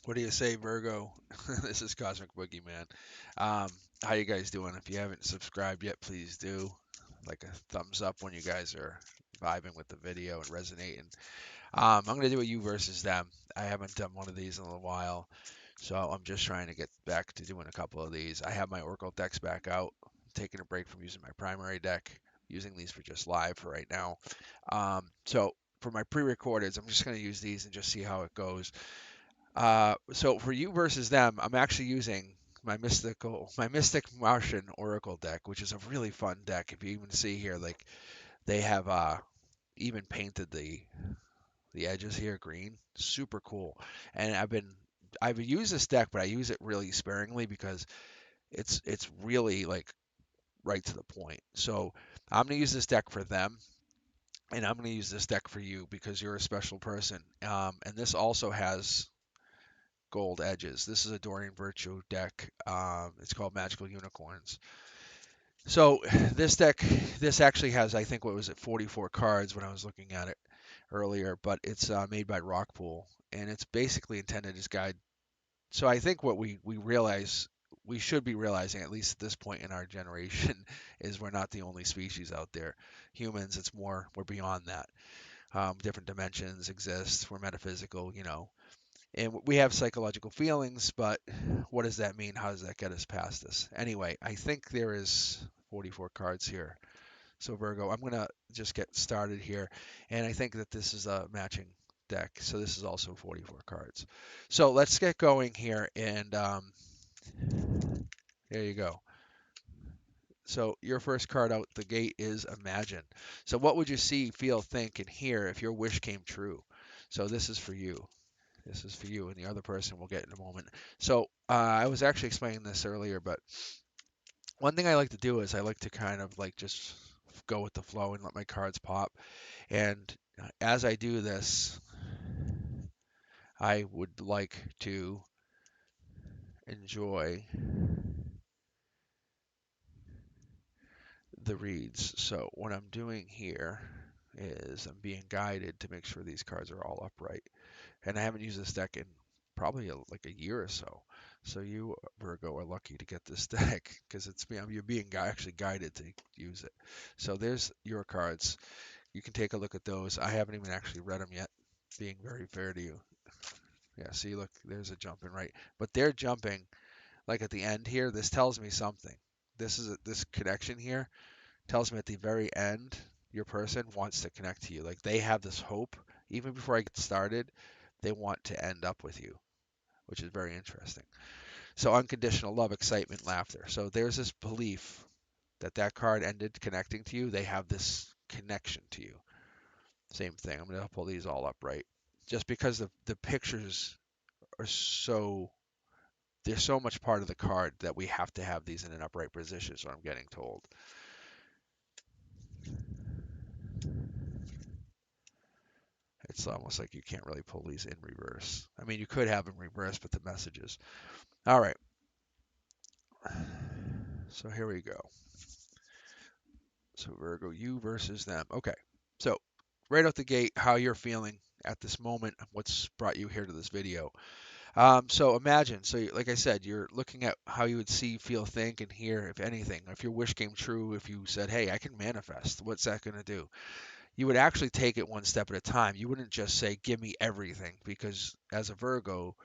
What do you say, Virgo? This is Cosmic Boogeyman. Um, how you guys doing? If you haven't subscribed yet, please do. Like a thumbs up when you guys are vibing with the video and resonating. I'm gonna do a you versus them. I haven't done one of these in a little while, so I'm just trying to get back to doing a couple of these. I have my Oracle decks back out, taking a break from using my primary deck, using these for just live for right now. So for my pre-recordeds, I'm just gonna use these and just see how it goes. So for you versus them, I'm actually using my Mystic Martian Oracle deck, which is a really fun deck. If you even see here, like they have even painted the edges here green, super cool. And I've used this deck, but I use it really sparingly because it's really like right to the point. So I'm gonna use this deck for them, and I'm gonna use this deck for you because you're a special person. And this also has gold edges. This is a Dorian Virtue deck. It's called Magical Unicorns. So this actually has, I think, what was it, 44 cards when I was looking at it earlier, but it's made by Rockpool, and it's basically intended as guide. So I think what we realize we should be realizing, at least at this point in our generation, is we're not the only species out there. Humans, it's more, we're beyond that. Different dimensions exist. We're metaphysical, and we have psychological feelings, but what does that mean? How does that get us past this? Anyway, I think there is 44 cards here. So Virgo, I'm gonna just get started here, and I think that this is a matching deck. So this is also 44 cards. So let's get going here, and there you go. So your first card out the gate is Imagine. So what would you see, feel, think, and hear if your wish came true? So this is for you. This is for you, and the other person we'll get in a moment. So I was actually explaining this earlier, but one thing I like to do is I like to kind of like just go with the flow and let my cards pop. And as I do this, I would like to enjoy the reads. So what I'm doing here is I'm being guided to make sure these cards are all upright. And I haven't used this deck in probably like a year or so. So you, Virgo, are lucky to get this deck because you're being actually guided to use it. So there's your cards. You can take a look at those. I haven't even actually read them yet, being very fair to you. Yeah, see, look, there's a jumping right, but they're jumping like at the end here. This tells me something. This connection here tells me at the very end, your person wants to connect to you. Like they have this hope, even before I get started, they want to end up with you, which is very interesting. So unconditional love, excitement, laughter. So there's this belief that that card ended connecting to you. They have this connection to you. Same thing. I'm gonna pull these all up right, just because the pictures are so they're so much part of the card that we have to have these in an upright position. So I'm getting told. It's almost like you can't really pull these in reverse. I mean, you could have them reverse, but the messages. All right. So here we go. So Virgo, you versus them. Okay. So right out the gate, how you're feeling at this moment, what's brought you here to this video. So imagine, like I said, you're looking at how you would see, feel, think, and hear, if anything. If your wish came true, if you said, hey, I can manifest, what's that going to do? You would actually take it one step at a time. You wouldn't just say, give me everything, because as a Virgo,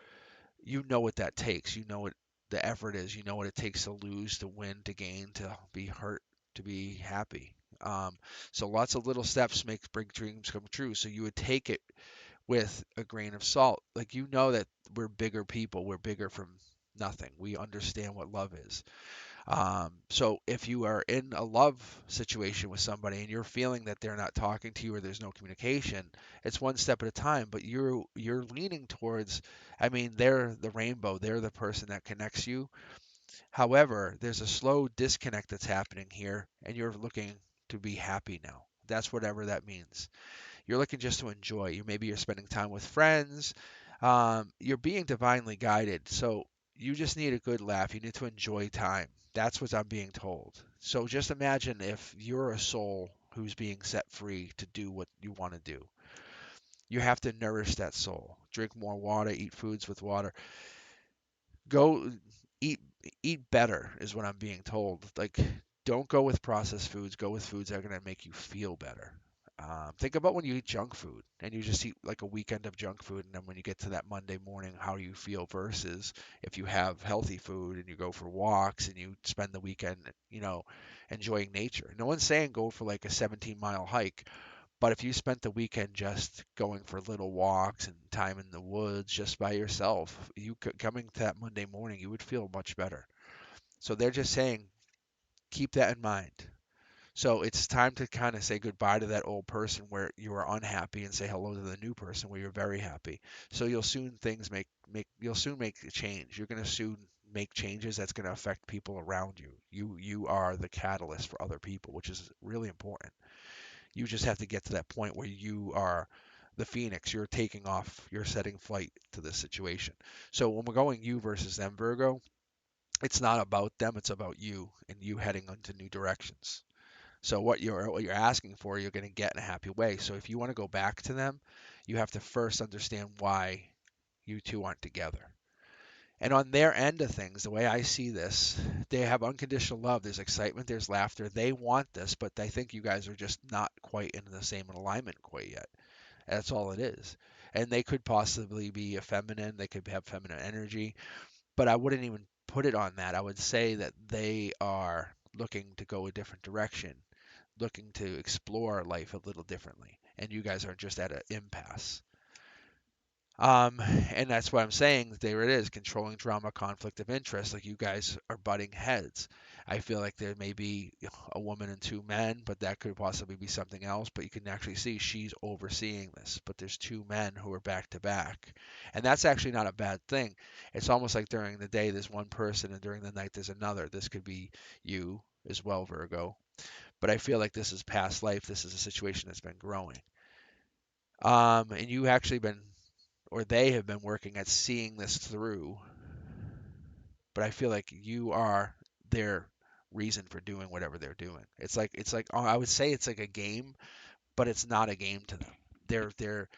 you know what that takes. You know what the effort is. You know what it takes to lose, to win, to gain, to be hurt, to be happy. Um, so lots of little steps make big dreams come true. So you would take it with a grain of salt. Like you know that we're bigger people. We're bigger from nothing. We understand what love is. So if you are in a love situation with somebody and you're feeling that they're not talking to you or there's no communication, it's one step at a time, but you're leaning towards, I mean, they're the rainbow, they're the person that connects you. However, there's a slow disconnect that's happening here and you're looking to be happy now. That's whatever that means. You're looking just to enjoy. Maybe you're spending time with friends. You're being divinely guided. So you just need a good laugh. You need to enjoy time. That's what I'm being told. So just imagine if you're a soul who's being set free to do what you want to do. You have to nourish that soul. Drink more water, eat foods with water. Go eat eat better is what I'm being told. Like, don't go with processed foods. Go with foods that are gonna make you feel better. Think about when you eat junk food and you just eat like a weekend of junk food, and then when you get to that Monday morning, how do you feel versus if you have healthy food and you go for walks and you spend the weekend, enjoying nature. No one's saying go for like a 17-mile hike, but if you spent the weekend just going for little walks and time in the woods just by yourself, coming to that Monday morning, you would feel much better. So they're just saying, keep that in mind. So it's time to kind of say goodbye to that old person where you are unhappy and say hello to the new person where you're very happy. So you'll soon make a change. You're going to soon make changes that's going to affect people around you. You are the catalyst for other people, which is really important. You just have to get to that point where you are the phoenix. You're taking off. You're setting flight to this situation. So when we're going you versus them, Virgo, it's not about them. It's about you and you heading into new directions. So what you're asking for, you're going to get in a happy way. So if you want to go back to them, you have to first understand why you two aren't together. And on their end of things, the way I see this, they have unconditional love. There's excitement, there's laughter. They want this, but I think you guys are just not quite in the same alignment quite yet. That's all it is. And they could possibly be a feminine, they could have feminine energy, but I wouldn't even put it on that. I would say that they are looking to go a different direction, looking to explore life a little differently. And you guys are just at an impasse. Um, and that's what I'm saying. There it is, controlling drama, conflict of interest. Like you guys are butting heads. I feel like there may be a woman and two men, but that could possibly be something else. But you can actually see she's overseeing this. But there's two men who are back to back. And that's actually not a bad thing. It's almost like during the day there's one person and during the night there's another. This could be you as well, Virgo. But I feel like this is past life. This is a situation that's been growing. And you actually been or they have been working at seeing this through, but I feel like you are their reason for doing whatever they're doing. It's like I would say it's like a game, but it's not a game to them. They're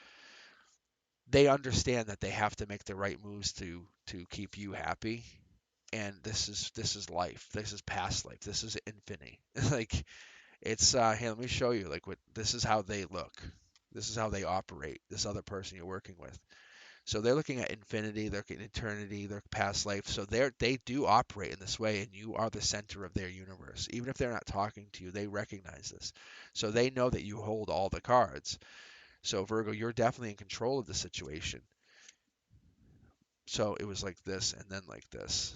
they understand that they have to make the right moves to keep you happy. And this is life. This is past life. This is infinity. Like it's here, let me show you like what this is how they look. This is how they operate. This other person you're working with. So they're looking at infinity, they're looking at eternity, their past life. So they do operate in this way, and you are the center of their universe. Even if they're not talking to you, they recognize this. So they know that you hold all the cards. So Virgo, you're definitely in control of the situation. So it was like this and then like this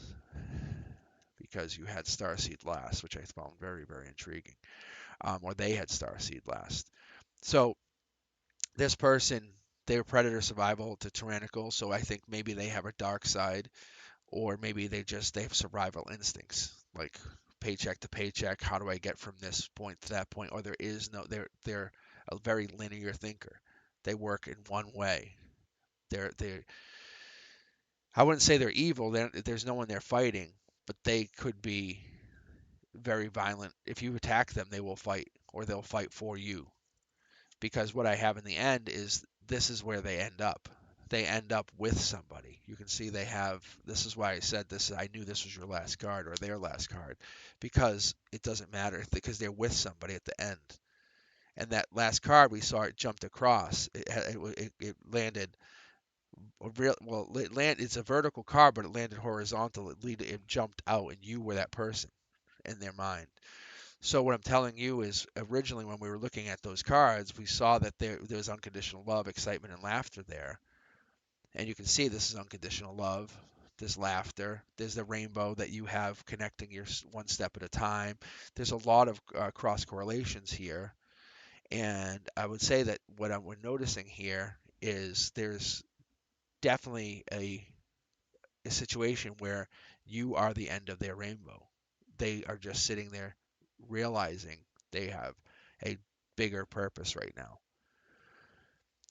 because you had Starseed last, which I found very, very intriguing. Or they had Starseed last. So this person, they're predator survival to tyrannical, so I think maybe they have a dark side or maybe they have survival instincts like paycheck to paycheck, how do I get from this point to that point, or there is no they're a very linear thinker. They work in one way. They're I wouldn't say they're evil. There's no one they're fighting, but they could be very violent. If you attack them, they will fight or they'll fight for you. Because what I have in the end is this is where they end up. They end up with somebody. You can see they have, this is why I said this, I knew this was your last card or their last card, because it doesn't matter, because they're with somebody at the end. And that last card we saw, it jumped across. It landed, it's a vertical card, but it landed horizontal. It jumped out, and you were that person in their mind. So what I'm telling you is originally when we were looking at those cards, we saw that there's unconditional love, excitement, and laughter there. And you can see this is unconditional love, this laughter. There's the rainbow that you have connecting your one step at a time. There's a lot of cross correlations here. And I would say that what we're noticing here is there's definitely a situation where you are the end of their rainbow. They are just sitting there realizing they have a bigger purpose right now.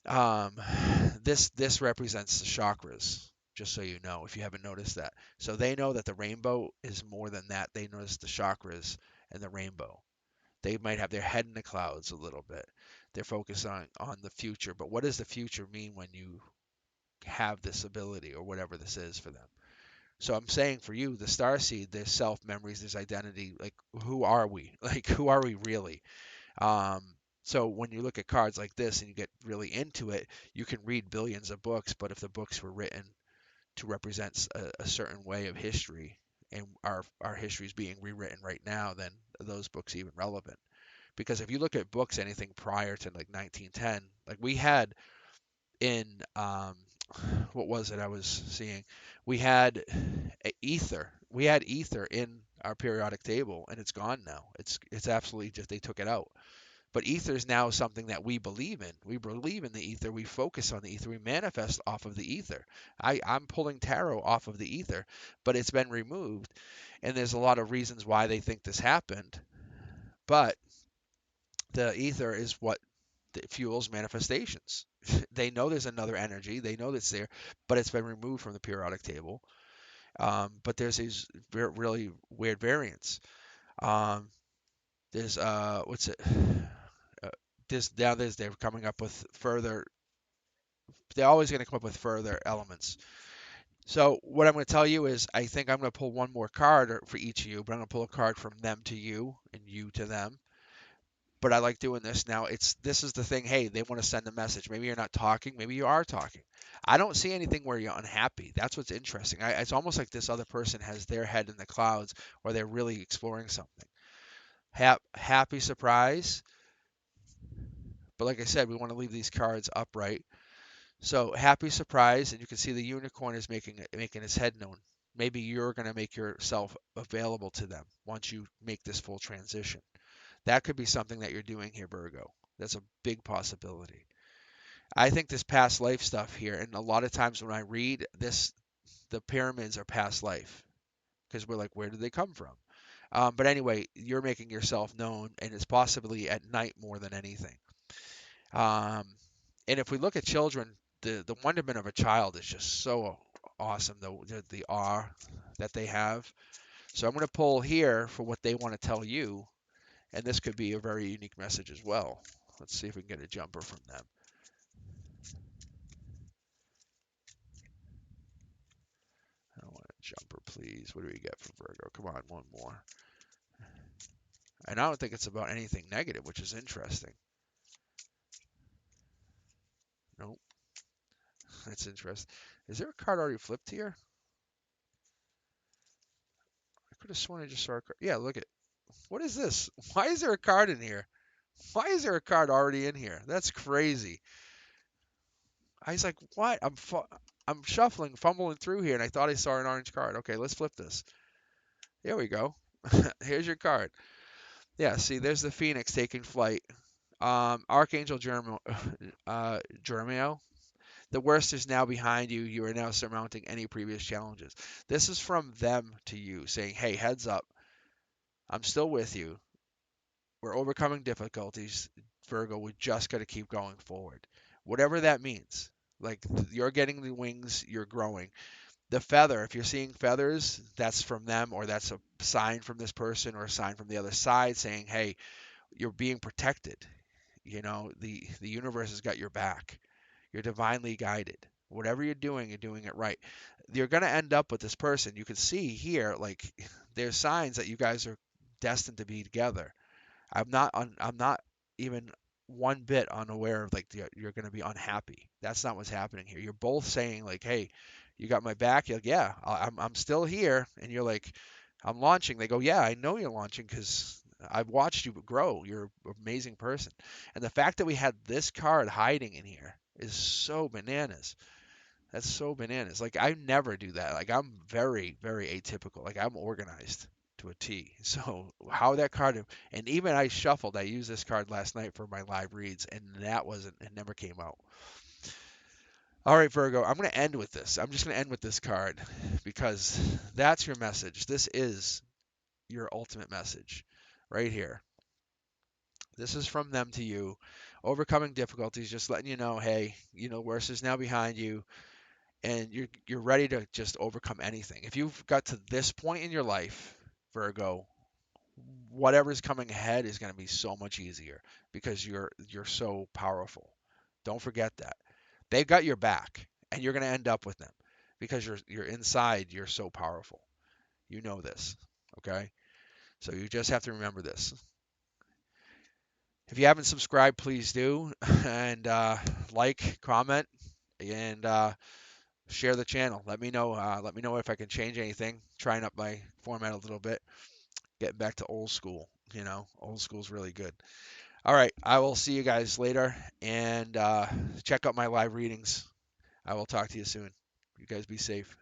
Um, this represents the chakras, just so you know, if you haven't noticed that. So they know that the rainbow is more than that. They notice the chakras and the rainbow. They might have their head in the clouds a little bit. They're focused on the future. But what does the future mean when you have this ability or whatever this is for them? So I'm saying for you, the star seed, there's self memories, there's identity. Like, who are we? Like, who are we really? Um, so when you look at cards like this and you get really into it, you can read billions of books, but if the books were written to represent a certain way of history, and our history is being rewritten right now, then those books even relevant. Because if you look at books, anything prior to like 1910, like we had in what was it I was seeing? We had ether. We had ether in our periodic table, and it's gone now. It's absolutely just they took it out. But ether is now something that we believe in. We believe in the ether. We focus on the ether. We manifest off of the ether. I'm pulling tarot off of the ether, but it's been removed. And there's a lot of reasons why they think this happened. But the ether is what fuels manifestations. They know there's another energy. They know that's there, but it's been removed from the periodic table. But there's these really weird variants. Um, there's what's it? Uh, they're coming up with further. They're always going to come up with further elements. So what I'm going to tell you is, I think I'm going to pull one more card for each of you, but I'm going to pull a card from them to you and you to them. But I like doing this now. This is the thing. Hey, they want to send a message. Maybe you're not talking. Maybe you are talking. I don't see anything where you're unhappy. That's what's interesting. It's almost like this other person has their head in the clouds, or they're really exploring something. Happy surprise. But like I said, we want to leave these cards upright. So happy surprise, and you can see the unicorn is making his head known. Maybe you're going to make yourself available to them once you make this full transition. That could be something that you're doing here, Virgo. That's a big possibility. I think this past life stuff here, and a lot of times when I read this, the pyramids are past life because we're like, where did they come from? But anyway, you're making yourself known, and it's possibly at night more than anything. Um, and if we look at children, the wonderment of a child is just so awesome. The awe that they have. So I'm going to pull here for what they want to tell you, and this could be a very unique message as well. Let's see if we can get a jumper from them. I want a jumper, please. What do we get from Virgo? Come on, one more. And I don't think it's about anything negative, which is interesting. Nope, that's interesting. Is there a card already flipped here? I could have sworn I just saw a card. Yeah, look at. What is this? Why is there a card in here? Why is there a card already in here? That's crazy. I was like, what? I'm shuffling, fumbling through here, and I thought I saw an orange card. Okay, let's flip this. There we go. Here's your card. Yeah, see, there's the Phoenix taking flight. Archangel Jeremiel. The worst is now behind you. You are now surmounting any previous challenges. This is from them to you, saying, hey, heads up. I'm still with you. We're overcoming difficulties, Virgo. We just got to keep going forward. Whatever that means. Like, you're getting the wings, you're growing. The feather, if you're seeing feathers, that's from them, or that's a sign from this person, or a sign from the other side saying, hey, you're being protected. You know, the universe has got your back. You're divinely guided. Whatever you're doing it right. You're going to end up with this person. You can see here, like, there's signs that you guys are destined to be together. I'm not even one bit unaware of like you're going to be unhappy. That's not what's happening here. You're both saying like, "Hey, you got my back." You're like, "Yeah, I'm still here." And you're like, "I'm launching." They go, "Yeah, I know you're launching because I've watched you grow. You're an amazing person." And the fact that we had this card hiding in here is so bananas. That's so bananas. Like I never do that. Like I'm very, very atypical. Like I'm organized to a T. So how that card and even I shuffled. I used this card last night for my live reads, and that wasn't. It never came out. All right, Virgo. I'm going to end with this. I'm just going to end with this card because that's your message. This is your ultimate message, right here. This is from them to you. Overcoming difficulties, just letting you know, hey, worse is now behind you and you're ready to just overcome anything. If you've got to this point in your life, Virgo, whatever's coming ahead is going to be so much easier because you're so powerful. Don't forget that. They've got your back and you're going to end up with them because you're inside, you're so powerful. You know this, okay? So you just have to remember this. If you haven't subscribed, please do and like, comment, and share the channel. Let me know. Let me know if I can change anything. Trying up my format a little bit. Getting back to old school. You know, old school's really good. All right, I will see you guys later, and check out my live readings. I will talk to you soon. You guys be safe.